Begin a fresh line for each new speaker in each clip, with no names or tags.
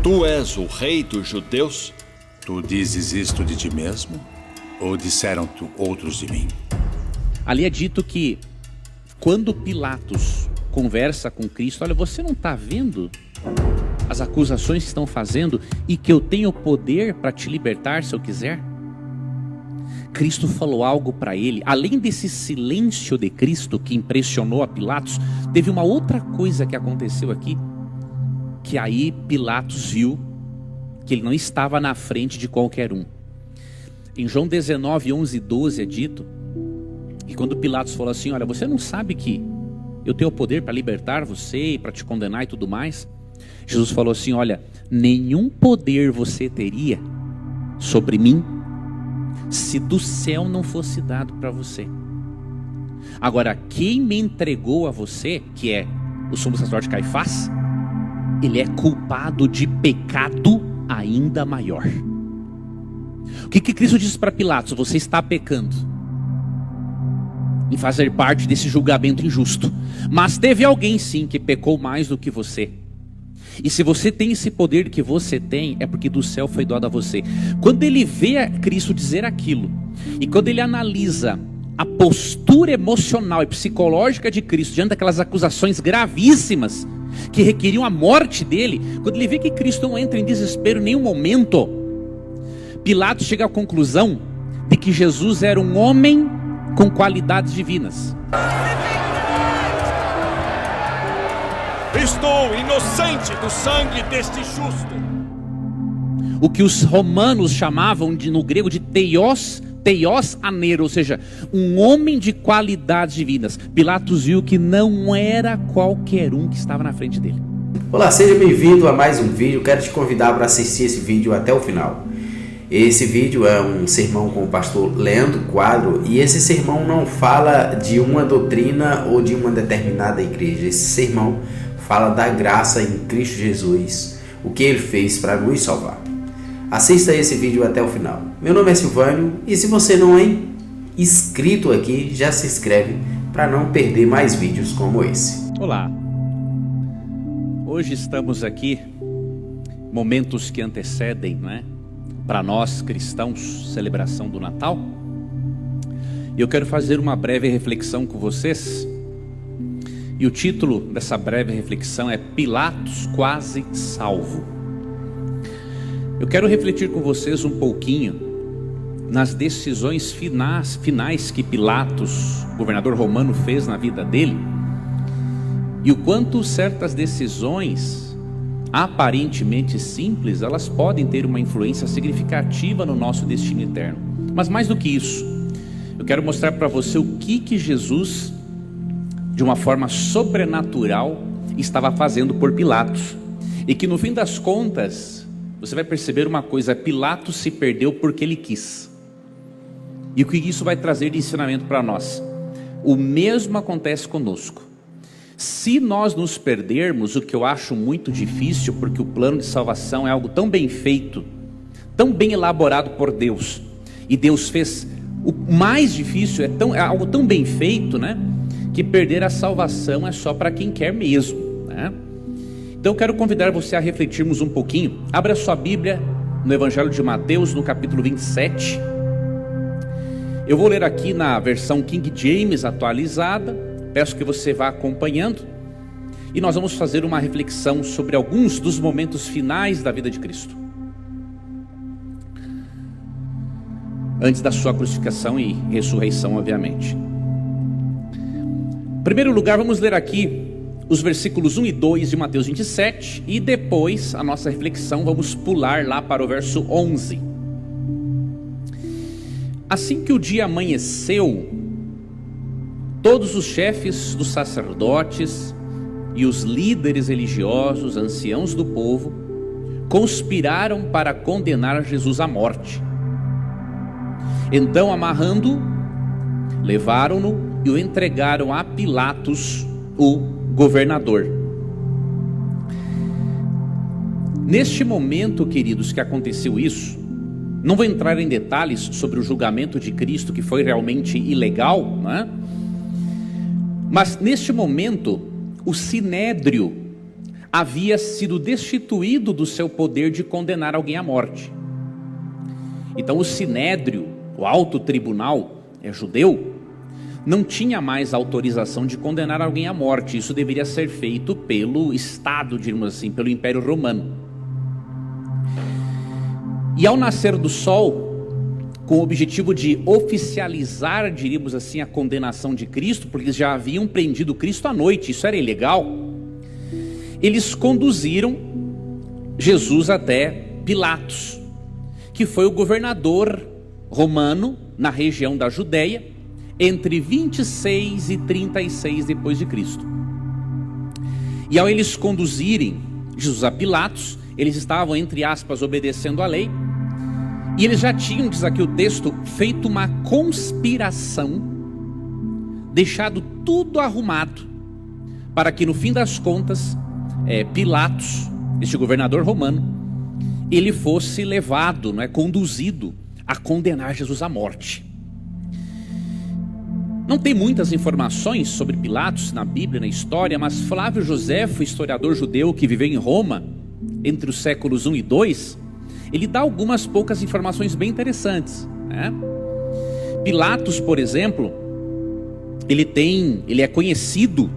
Tu és o rei dos judeus?
Tu dizes isto de ti mesmo? Ou disseram outros de mim?
Ali é dito que quando Pilatos conversa com Cristo, olha, você não está vendo as acusações que estão fazendo e que eu tenho poder para te libertar se eu quiser? Cristo falou algo para ele. Além desse silêncio de Cristo que impressionou a Pilatos, teve uma outra coisa que aconteceu aqui, que aí Pilatos viu que ele não estava na frente de qualquer um. Em João 19, 11 e 12 é dito que quando Pilatos falou assim, olha, você não sabe que eu tenho o poder para libertar você e para te condenar e tudo mais? Jesus falou assim, olha, nenhum poder você teria sobre mim se do céu não fosse dado para você. Agora, quem me entregou a você, que é o sumo sacerdote Caifás, ele é culpado de pecado ainda maior. O que Cristo disse para Pilatos? Você está pecando em fazer parte desse julgamento injusto, mas teve alguém sim que pecou mais do que você. E se você tem esse poder que você tem, é porque do céu foi dado a você. Quando ele vê Cristo dizer aquilo, e quando ele analisa a postura emocional e psicológica de Cristo diante daquelas acusações gravíssimas que requeriam a morte dele, quando ele vê que Cristo não entra em desespero em nenhum momento, Pilatos chega à conclusão de que Jesus era um homem com qualidades divinas.
Estou inocente do sangue deste justo.
O que os romanos chamavam no grego de Theos aneiro, ou seja, um homem de qualidades divinas. Pilatos viu que não era qualquer um que estava na frente dele.
Olá, seja bem-vindo a mais um vídeo. Quero te convidar para assistir esse vídeo até o final. Esse vídeo é um sermão com o pastor Leandro Quadro, e esse sermão não fala de uma doutrina ou de uma determinada igreja. Esse sermão fala da graça em Cristo Jesus, o que Ele fez para nos salvar. Assista esse vídeo até o final. Meu nome é Silvânio, e se você não é inscrito aqui, já se inscreve para não perder mais vídeos como esse.
Olá, hoje estamos aqui, momentos que antecedem, não é? Para nós cristãos, celebração do Natal. E eu quero fazer uma breve reflexão com vocês. E o título dessa breve reflexão é Pilatos quase salvo. Eu quero refletir com vocês um pouquinho nas decisões finais que Pilatos, governador romano, fez na vida dele, e o quanto certas decisões aparentemente simples, elas podem ter uma influência significativa no nosso destino eterno. Mas mais do que isso, eu quero mostrar para você o que Jesus, de uma forma sobrenatural, estava fazendo por Pilatos. E que no fim das contas, você vai perceber uma coisa: Pilatos se perdeu porque ele quis. E o que isso vai trazer de ensinamento para nós? O mesmo acontece conosco. Se nós nos perdermos, o que eu acho muito difícil, porque o plano de salvação é algo tão bem feito, tão bem elaborado por Deus, e Deus fez o mais difícil, é algo tão bem feito, né? Que perder a salvação é só para quem quer mesmo, né? Então eu quero convidar você a refletirmos um pouquinho. Abra sua Bíblia no Evangelho de Mateus, no capítulo 27. Eu vou ler aqui na versão King James atualizada. Peço que você vá acompanhando, e nós vamos fazer uma reflexão sobre alguns dos momentos finais da vida de Cristo, antes da sua crucificação e ressurreição, obviamente. Em primeiro lugar, vamos ler aqui os versículos 1 e 2 de Mateus 27, e depois a nossa reflexão vamos pular lá para o verso 11. Assim que o dia amanheceu, todos os chefes dos sacerdotes e os líderes religiosos, anciãos do povo, conspiraram para condenar Jesus à morte. Então, amarrando-o, levaram-no e o entregaram a Pilatos, o governador. Neste momento, queridos, que aconteceu isso, não vou entrar em detalhes sobre o julgamento de Cristo, que foi realmente ilegal, não é? Mas neste momento, o Sinédrio, havia sido destituído do seu poder de condenar alguém à morte. Então o Sinédrio, o alto tribunal judeu, não tinha mais autorização de condenar alguém à morte. Isso deveria ser feito pelo Estado, digamos assim, pelo Império Romano. E ao nascer do sol, com o objetivo de oficializar, diríamos assim, a condenação de Cristo, porque eles já haviam prendido Cristo à noite, isso era ilegal, eles conduziram Jesus até Pilatos, que foi o governador romano na região da Judéia, entre 26 e 36 depois de Cristo. E ao eles conduzirem Jesus a Pilatos, eles estavam, entre aspas, obedecendo à lei, e eles já tinham, diz aqui o texto, feito uma conspiração, deixado tudo arrumado, para que no fim das contas, Pilatos, este governador romano, ele fosse levado, conduzido a condenar Jesus à morte. Não tem muitas informações sobre Pilatos na Bíblia, na história, mas Flávio Joséfo, historiador judeu que viveu em Roma entre os séculos 1 e 2, ele dá algumas poucas informações bem interessantes, né? Pilatos, por exemplo, ele é conhecido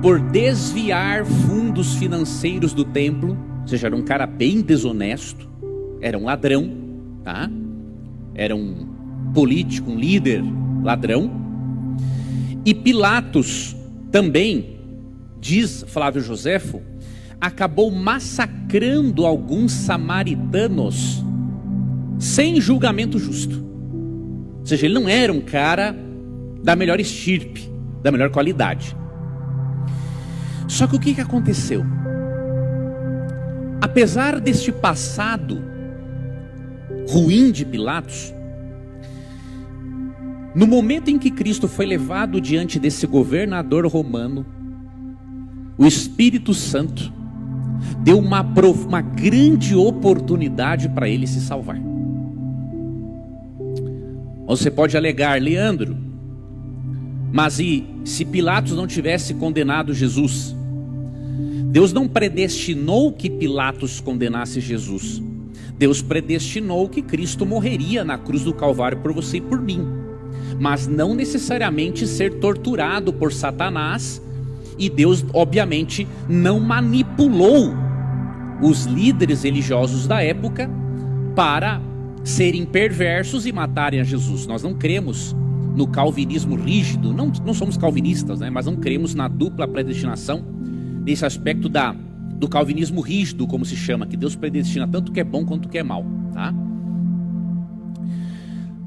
por desviar fundos financeiros do templo, ou seja, era um cara bem desonesto, era um ladrão, tá? Era um político, um líder ladrão. E Pilatos também, diz Flávio Joséfo, acabou massacrando alguns samaritanos sem julgamento justo. Ou seja, ele não era um cara da melhor estirpe, da melhor qualidade. Só que o que aconteceu? Apesar deste passado ruim de Pilatos, no momento em que Cristo foi levado diante desse governador romano, o Espírito Santo deu uma grande oportunidade para ele se salvar. Você pode alegar, Leandro, mas e se Pilatos não tivesse condenado Jesus? Deus não predestinou que Pilatos condenasse Jesus. Deus predestinou que Cristo morreria na cruz do Calvário por você e por mim, mas não necessariamente ser torturado por Satanás. E Deus, obviamente, não manipulou os líderes religiosos da época para serem perversos e matarem a Jesus. Nós não cremos no calvinismo rígido, não somos calvinistas, mas não cremos na dupla predestinação, nesse aspecto do calvinismo rígido, como se chama, que Deus predestina tanto o que é bom quanto o que é mal, tá?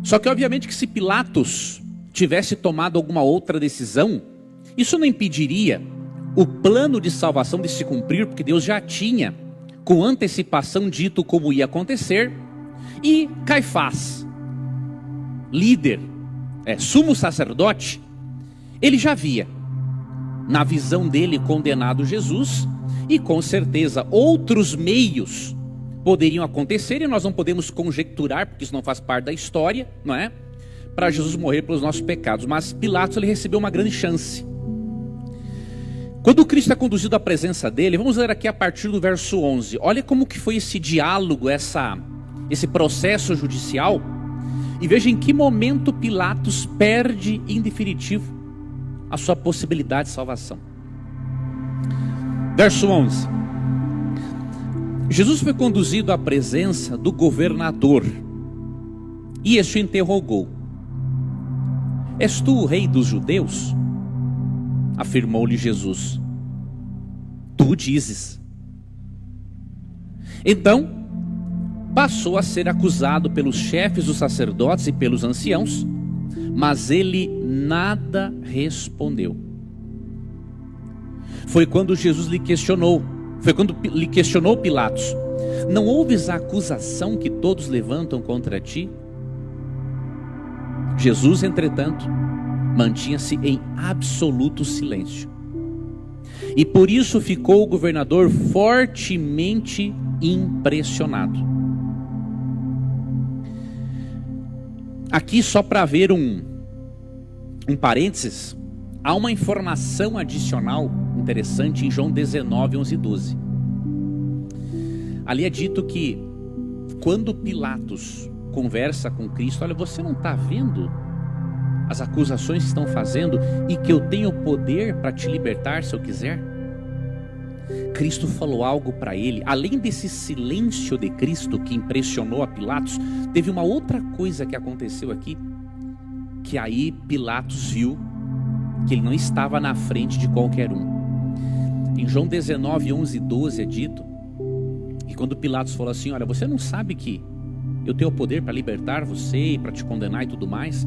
Só que obviamente que se Pilatos tivesse tomado alguma outra decisão, isso não impediria o plano de salvação de se cumprir, porque Deus já tinha com antecipação dito como ia acontecer. E Caifás, líder, sumo sacerdote, ele já havia, na visão dele, condenado Jesus, e com certeza outros meios poderiam acontecer, e nós não podemos conjecturar, porque isso não faz parte da história, não é? Para Jesus morrer pelos nossos pecados. Mas Pilatos, ele recebeu uma grande chance. Quando Cristo é conduzido à presença dele, vamos ler aqui a partir do verso 11. Olha como que foi esse diálogo, esse processo judicial. E veja em que momento Pilatos perde em definitivo a sua possibilidade de salvação. Verso 11. Jesus foi conduzido à presença do governador, e este o interrogou: És tu o rei dos judeus? Afirmou-lhe Jesus: Tu dizes. Então passou a ser acusado pelos chefes dos sacerdotes e pelos anciãos, mas ele nada respondeu. Foi quando lhe questionou Pilatos: Não ouves a acusação que todos levantam contra ti? Jesus, entretanto, mantinha-se em absoluto silêncio. E por isso ficou o governador fortemente impressionado. Aqui, só para ver um parênteses, há uma informação adicional interessante em João 19, 11 e 12. Ali é dito que quando Pilatos conversa com Cristo, olha, você não está vendo as acusações que estão fazendo e que eu tenho poder para te libertar se eu quiser? Cristo falou algo para ele. Além desse silêncio de Cristo que impressionou a Pilatos, teve uma outra coisa que aconteceu aqui, que aí Pilatos viu que ele não estava na frente de qualquer um. Em João 19, 11 e 12 é dito que quando Pilatos falou assim, olha, você não sabe que eu tenho o poder para libertar você e para te condenar e tudo mais?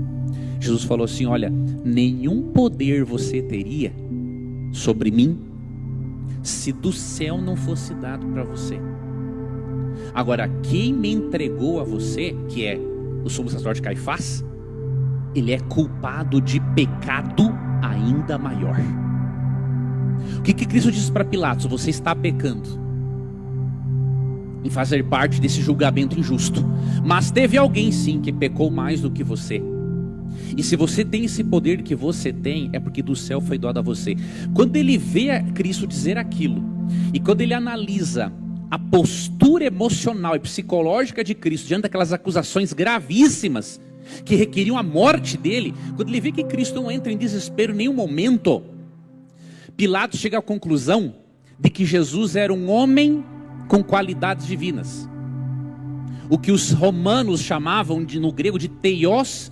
Jesus falou assim, olha, nenhum poder você teria sobre mim se do céu não fosse dado para você. Agora, quem me entregou a você, que é o sumo sacerdote Caifás, ele é culpado de pecado ainda maior. O que Cristo disse para Pilatos? Você está pecando em fazer parte desse julgamento injusto, mas teve alguém sim que pecou mais do que você. E se você tem esse poder que você tem, é porque do céu foi dado a você. Quando ele vê Cristo dizer aquilo, e quando ele analisa a postura emocional e psicológica de Cristo diante daquelas acusações gravíssimas que requeriam a morte dele, quando ele vê que Cristo não entra em desespero em nenhum momento, Pilatos chega à conclusão de que Jesus era um homem com qualidades divinas. O que os romanos chamavam no grego de theos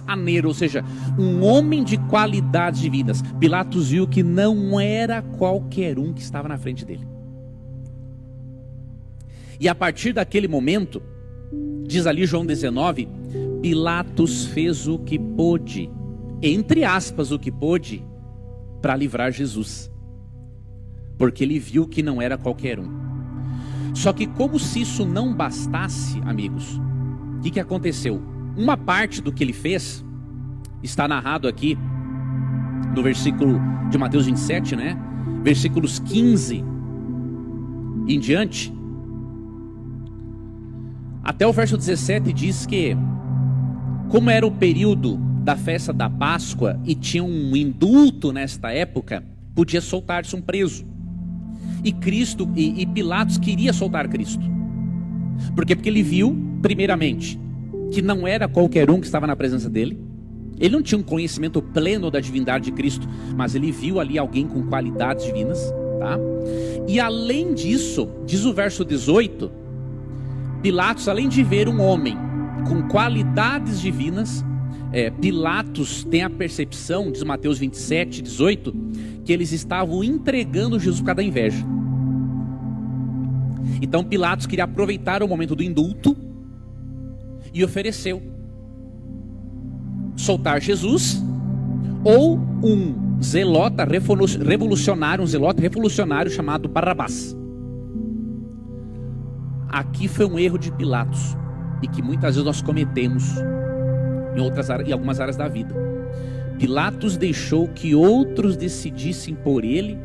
aneiro, ou seja, um homem de qualidades divinas. Pilatos viu que não era qualquer um que estava na frente dele. E a partir daquele momento, diz ali João 19, Pilatos fez o que pôde, entre aspas, o que pôde, para livrar Jesus, porque ele viu que não era qualquer um. Só que como se isso não bastasse, amigos, o que aconteceu? Uma parte do que ele fez está narrado aqui no versículo de Mateus 27, né? Versículos 15 em diante. Até o verso 17 diz que, como era o período da festa da Páscoa e tinha um indulto nesta época, podia soltar-se um preso. E Cristo e Pilatos queria soltar Cristo. Por quê? Porque ele viu, primeiramente, que não era qualquer um que estava na presença dele. Ele não tinha um conhecimento pleno da divindade de Cristo, mas ele viu ali alguém com qualidades divinas, tá? E além disso, diz o verso 18, Pilatos, além de ver um homem com qualidades divinas, Pilatos tem a percepção, diz Mateus 27, 18, que eles estavam entregando Jesus por causa da inveja. Então Pilatos queria aproveitar o momento do indulto e ofereceu soltar Jesus ou um zelota revolucionário chamado Barrabás. Aqui foi um erro de Pilatos e que muitas vezes nós cometemos em algumas áreas da vida. Pilatos deixou que outros decidissem por ele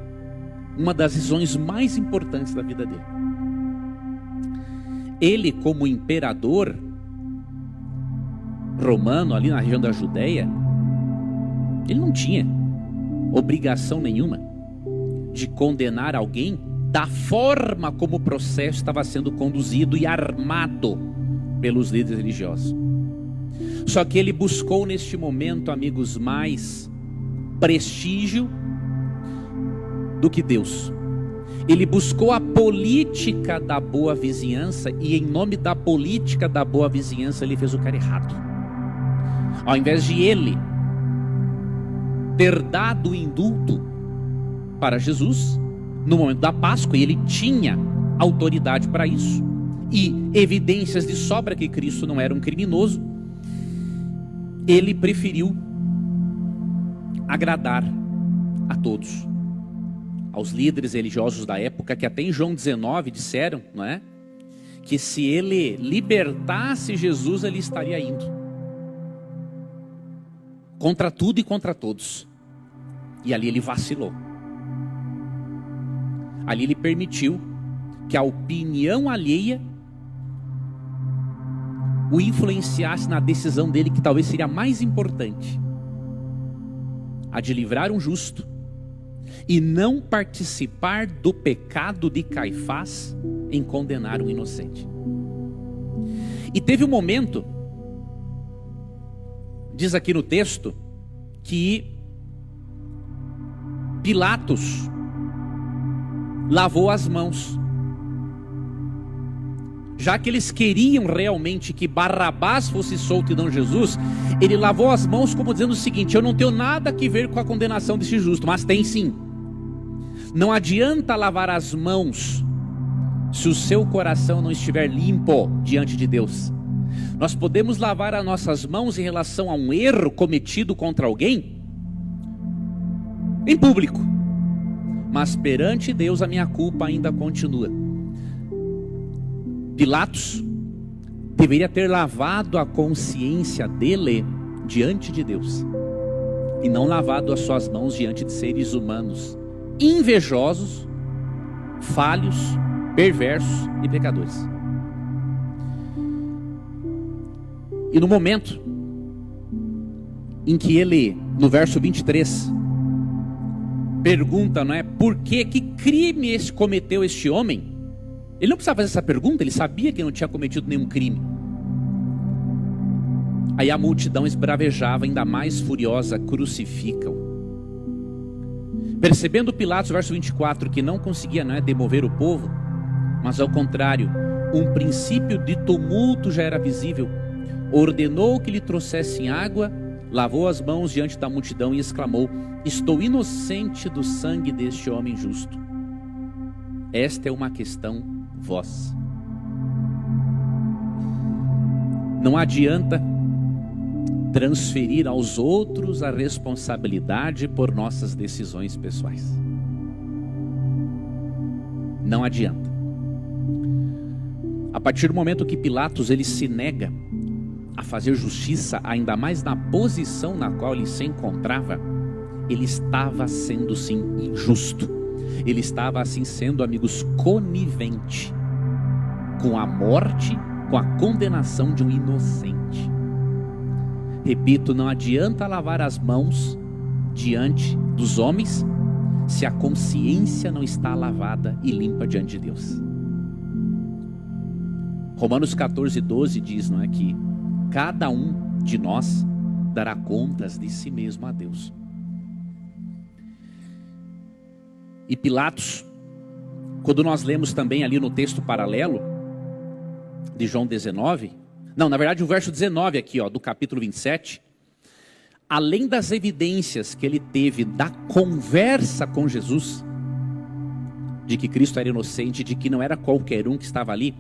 uma das decisões mais importantes da vida dele. Ele, como imperador romano ali na região da Judéia, ele não tinha obrigação nenhuma de condenar alguém da forma como o processo estava sendo conduzido e armado pelos líderes religiosos. Só que ele buscou neste momento, amigos, mais prestígio do que Deus. Ele buscou a política da boa vizinhança e em nome da política da boa vizinhança ele fez o cara errado. Ao invés de ele ter dado o indulto para Jesus no momento da Páscoa, e ele tinha autoridade para isso e evidências de sobra que Cristo não era um criminoso, ele preferiu agradar a todos, aos líderes religiosos da época, que até em João 19 disseram, não é, que se ele libertasse Jesus, ele estaria indo contra tudo e contra todos. E ali ele vacilou. Ali ele permitiu que a opinião alheia o influenciasse na decisão dele, que talvez seria mais importante, a de livrar um justo, e não participar do pecado de Caifás em condenar um inocente. E teve um momento, diz aqui no texto, que Pilatos lavou as mãos. Já que eles queriam realmente que Barrabás fosse solto e não Jesus, ele lavou as mãos como dizendo o seguinte: eu não tenho nada a ver com a condenação desse justo, mas tem sim. Não adianta lavar as mãos se o seu coração não estiver limpo diante de Deus. Nós podemos lavar as nossas mãos em relação a um erro cometido contra alguém em público, mas perante Deus a minha culpa ainda continua. Pilatos deveria ter lavado a consciência dele diante de Deus, e não lavado as suas mãos diante de seres humanos invejosos, falhos, perversos e pecadores. E no momento em que ele, no verso 23, pergunta, não é, por que crime esse cometeu este homem? Ele não precisava fazer essa pergunta, ele sabia que não tinha cometido nenhum crime. Aí a multidão esbravejava, ainda mais furiosa: crucifica-o. Percebendo Pilatos, verso 24, que não conseguia, não é, demover o povo, mas ao contrário, um princípio de tumulto já era visível, ordenou que lhe trouxessem água, lavou as mãos diante da multidão e exclamou: estou inocente do sangue deste homem justo. Esta é uma questão vossa. Não adianta transferir aos outros a responsabilidade por nossas decisões pessoais. Não adianta. A partir do momento que Pilatos ele se nega a fazer justiça, ainda mais na posição na qual ele se encontrava, ele estava sendo sim injusto. Ele estava assim sendo, amigos, conivente com a morte, com a condenação de um inocente. Repito, não adianta lavar as mãos diante dos homens se a consciência não está lavada e limpa diante de Deus. Romanos 14:12 diz, não é, que cada um de nós dará contas de si mesmo a Deus. E Pilatos, quando nós lemos também ali no texto paralelo de João 19, não, na verdade o verso 19 aqui, ó, do capítulo 27, além das evidências que ele teve da conversa com Jesus, de que Cristo era inocente, de que não era qualquer um que estava ali,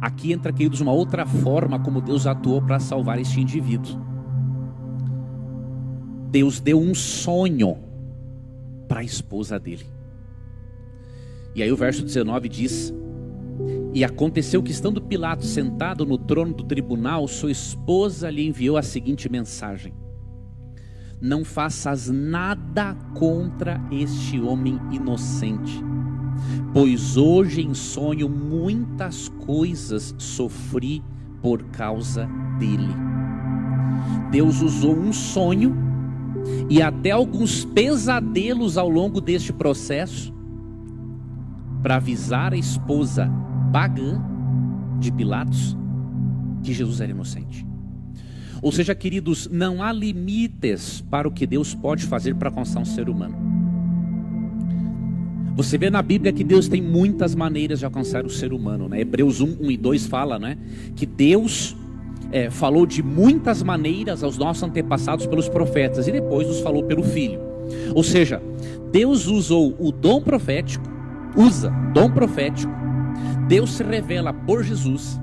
aqui entra, queridos, uma outra forma como Deus atuou para salvar este indivíduo. Deus deu um sonho para a esposa dele. E aí o verso 19 diz: e aconteceu que, estando Pilatos sentado no trono do tribunal, sua esposa lhe enviou a seguinte mensagem: não faças nada contra este homem inocente, pois hoje em sonho muitas coisas sofri por causa dele. Deus usou um sonho e até alguns pesadelos ao longo deste processo para avisar a esposa pagã de Pilatos que Jesus era inocente. Ou seja, queridos, não há limites para o que Deus pode fazer para alcançar um ser humano. Você vê na Bíblia que Deus tem muitas maneiras de alcançar o ser humano, né? Hebreus 1 e 2 fala, né, que Deus falou de muitas maneiras aos nossos antepassados pelos profetas e depois nos falou pelo Filho. Ou seja, Deus usou o dom profético, Deus se revela por Jesus.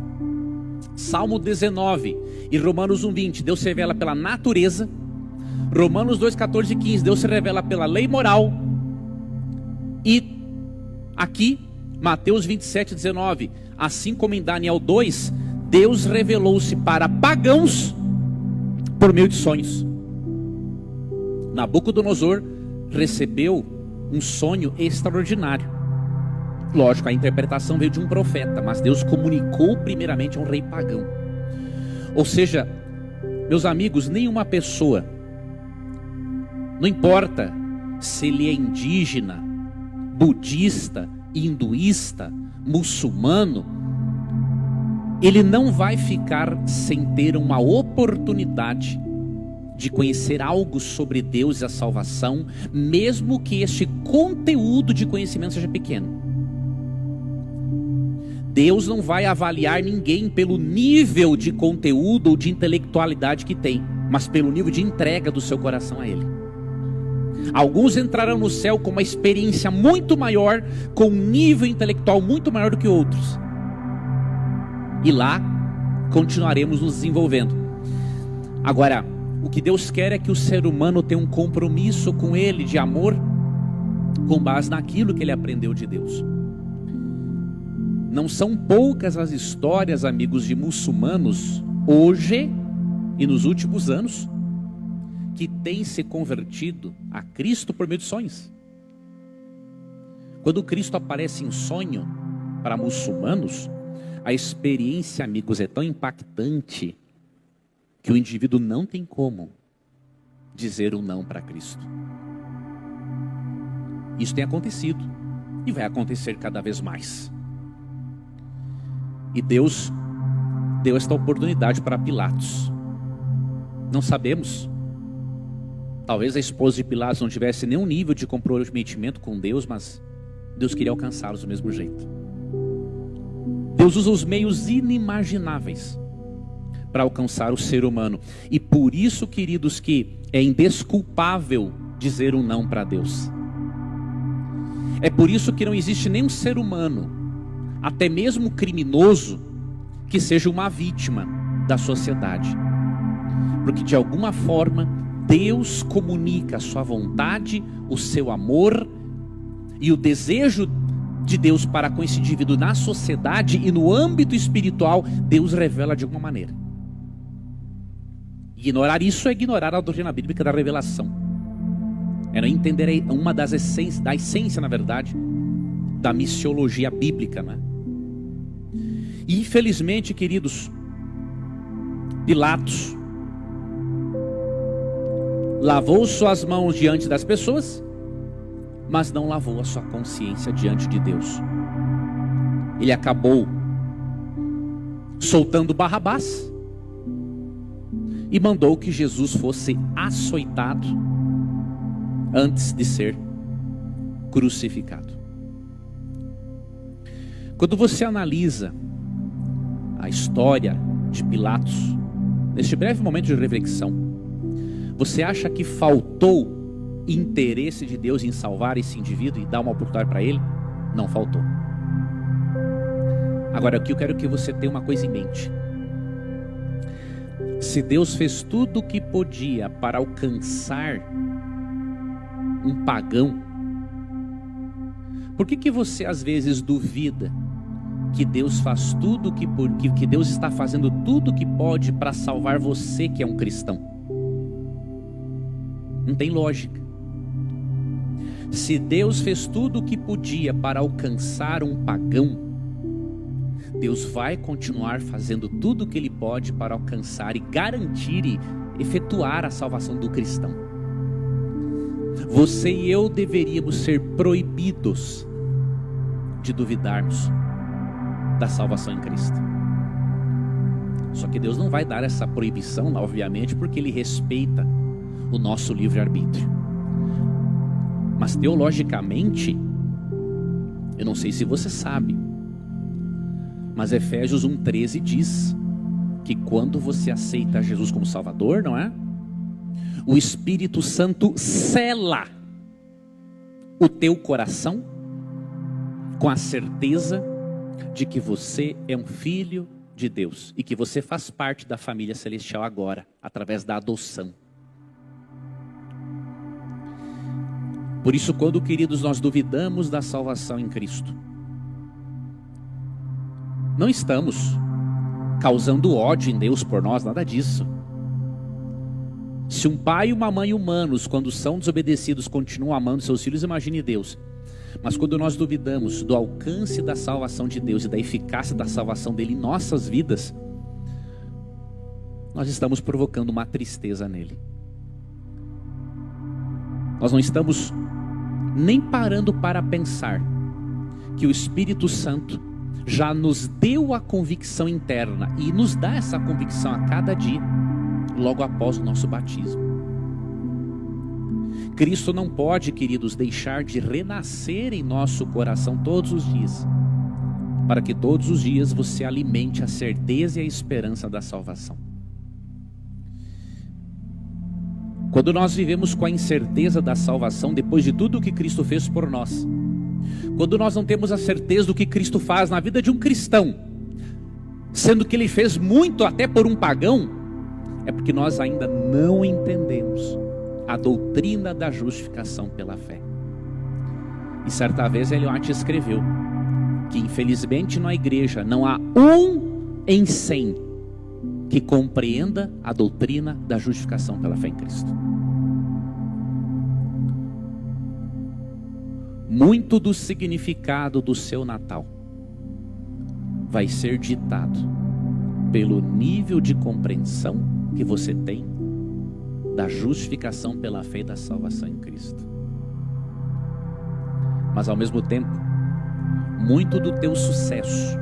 Salmo 19 e Romanos 1:20, Deus se revela pela natureza. Romanos 2:14 e 15, Deus se revela pela lei moral. E aqui, Mateus 27:19, assim como em Daniel 2, Deus revelou-se para pagãos por meio de sonhos. Nabucodonosor recebeu um sonho extraordinário. Lógico, a interpretação veio de um profeta, mas Deus comunicou primeiramente a um rei pagão. Ou seja, meus amigos, nenhuma pessoa, não importa se ele é indígena, budista, hinduísta, muçulmano, ele não vai ficar sem ter uma oportunidade de conhecer algo sobre Deus e a salvação, mesmo que este conteúdo de conhecimento seja pequeno. Deus não vai avaliar ninguém pelo nível de conteúdo ou de intelectualidade que tem, mas pelo nível de entrega do seu coração a Ele. Alguns entrarão no céu com uma experiência muito maior, com um nível intelectual muito maior do que outros. E lá continuaremos nos desenvolvendo. Agora, o que Deus quer é que o ser humano tenha um compromisso com Ele de amor, com base naquilo que ele aprendeu de Deus. Não são poucas as histórias, amigos, de muçulmanos hoje e nos últimos anos que têm se convertido a Cristo por meio de sonhos. Quando Cristo aparece em sonho para muçulmanos, a experiência, amigos, é tão impactante que o indivíduo não tem como dizer um não para Cristo. Isso tem acontecido e vai acontecer cada vez mais. E Deus deu esta oportunidade para Pilatos. Não sabemos. Talvez a esposa de Pilatos não tivesse nenhum nível de comprometimento com Deus, mas Deus queria alcançá-los do mesmo jeito. Deus usa os meios inimagináveis para alcançar o ser humano. E por isso, queridos, que é indesculpável dizer um não para Deus. É por isso que não existe nenhum ser humano, até mesmo criminoso, que seja uma vítima da sociedade. Porque de alguma forma Deus comunica a sua vontade, o seu amor e o desejo de Deus para com esse indivíduo na sociedade e no âmbito espiritual. Deus revela de alguma maneira. Ignorar isso é ignorar a doutrina bíblica da revelação. É não entender uma das essências, da essência, na verdade, da missiologia bíblica, né? E infelizmente, queridos, Pilatos lavou suas mãos diante das pessoas, mas não lavou a sua consciência diante de Deus. Ele acabou soltando Barrabás e mandou que Jesus fosse açoitado antes de ser crucificado. Quando você analisa a história de Pilatos, neste breve momento de reflexão, você acha que faltou interesse de Deus em salvar esse indivíduo e dar uma oportunidade para ele? Não faltou. Agora, aqui eu quero que você tenha uma coisa em mente. Se Deus fez tudo o que podia para alcançar um pagão, por que você às vezes duvida que Deus faz tudo que Deus está fazendo tudo o que pode para salvar você que é um cristão? Não tem lógica. Se Deus fez tudo o que podia para alcançar um pagão, Deus vai continuar fazendo tudo o que Ele pode para alcançar e garantir e efetuar a salvação do cristão. Você e eu deveríamos ser proibidos de duvidarmos da salvação em Cristo. Só que Deus não vai dar essa proibição, obviamente, porque Ele respeita o nosso livre-arbítrio. Mas teologicamente, eu não sei se você sabe, mas Efésios 1,13 diz que quando você aceita Jesus como Salvador, não é? O Espírito Santo sela o teu coração com a certeza de que você é um filho de Deus e que você faz parte da família celestial agora, através da adoção. Por isso, quando, queridos, nós duvidamos da salvação em Cristo, não estamos causando ódio em Deus por nós, nada disso. Se um pai e uma mãe humanos, quando são desobedecidos, continuam amando seus filhos, imagine Deus. Mas quando nós duvidamos do alcance da salvação de Deus e da eficácia da salvação dele em nossas vidas, nós estamos provocando uma tristeza nele. Nós não estamos nem parando para pensar que o Espírito Santo já nos deu a convicção interna e nos dá essa convicção a cada dia, logo após o nosso batismo. Cristo não pode, queridos, deixar de renascer em nosso coração todos os dias, para que todos os dias você alimente a certeza e a esperança da salvação. Quando nós vivemos com a incerteza da salvação, depois de tudo o que Cristo fez por nós, quando nós não temos a certeza do que Cristo faz na vida de um cristão, sendo que Ele fez muito até por um pagão, é porque nós ainda não entendemos a doutrina da justificação pela fé. E certa vez Ellen White escreveu que infelizmente na igreja não há um em 100 que compreenda a doutrina da justificação pela fé em Cristo. Muito do significado do seu Natal vai ser ditado pelo nível de compreensão que você tem da justificação pela fé e da salvação em Cristo. Mas ao mesmo tempo, muito do teu sucesso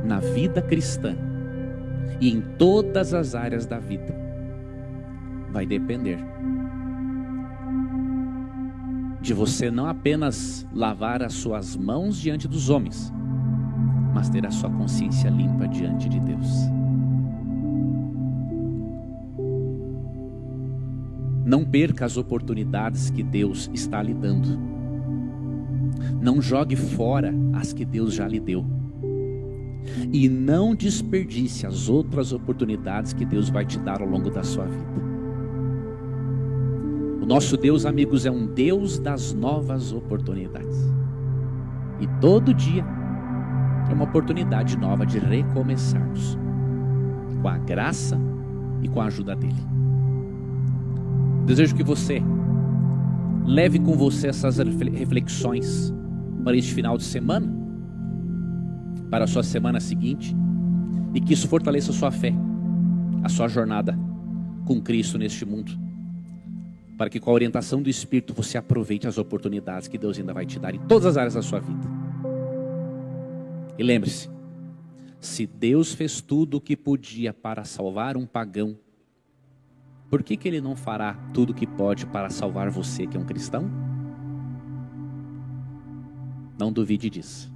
na vida cristã e em todas as áreas da vida vai depender de você não apenas lavar as suas mãos diante dos homens, mas ter a sua consciência limpa diante de Deus. Não perca as oportunidades que Deus está lhe dando. Não jogue fora as que Deus já lhe deu. E não desperdice as outras oportunidades que Deus vai te dar ao longo da sua vida. O nosso Deus, amigos, é um Deus das novas oportunidades. E todo dia é uma oportunidade nova de recomeçarmos, com a graça e com a ajuda dEle. Desejo que você leve com você essas reflexões para este final de semana, para a sua semana seguinte, e que isso fortaleça a sua fé, a sua jornada com Cristo neste mundo, para que com a orientação do Espírito você aproveite as oportunidades que Deus ainda vai te dar em todas as áreas da sua vida. E lembre-se, se Deus fez tudo o que podia para salvar um pagão, por que Ele não fará tudo o que pode para salvar você que é um cristão? Não duvide disso.